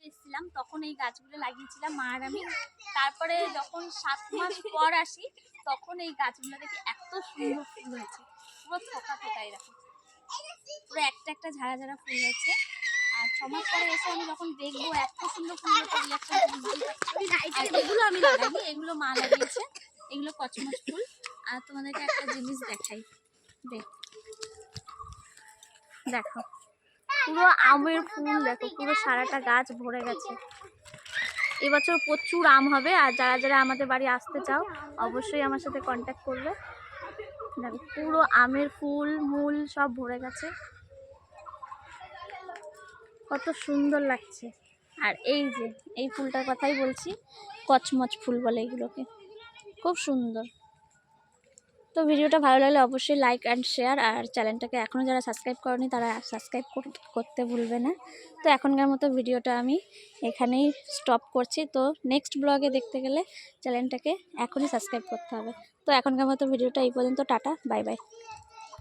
এসেছিলাম তখন এই গাছগুলো লাগিয়েছিলাম মা আর আমি। তারপরে যখন 7 মাস পর আসি তখন এই গাছগুলো দেখি এত সুন্দর ফুল হয়েছে, পুরো থোকা থোকা এরকম, পুরো একটা একটা ঝাড়া ঝাড়া ফুল হয়েছে। আর 6 মাস পরে এসে আমি যখন দেখবো এত সুন্দর ফুলের রিয়াকশন, এগুলো আমি লাগাইনি, এগুলো মা লাগিয়েছে, এগুলো কচমচ ফুল। আর তোমাদেরকে একটা জিনিস দেখাই, দেখো পুরো আমের ফুল, দেখো পুরো সারাটা গাছ ভরে গেছে। এবছর প্রচুর আম হবে। আর যারা যারা আমাদের বাড়ি আসতে চাও অবশ্যই আমার সাথে কন্ট্যাক্ট করবে। দেখো পুরো আমের ফুল মূল সব ভরে গেছে, কত সুন্দর লাগছে। আর এই যে এই ফুলটার কথাই বলছি, কচমচ ফুল বলে এগুলোকে, খুব সুন্দর। তো ভিডিওটা ভালো লাগলে অবশ্যই লাইক অ্যান্ড শেয়ার, আর চ্যানেলটাকে এখনও যারা সাবস্ক্রাইব করেনি তারা সাবস্ক্রাইব করতে ভুলবে না। তো এখনকার মতো ভিডিওটা আমি এখানেই স্টপ করছি। তো নেক্সট ব্লগে দেখতে গেলে চ্যানেলটাকে এখনই সাবস্ক্রাইব করতে হবে। তো এখনকার মতো ভিডিওটা এই পর্যন্ত, টাটা, বাই বাই।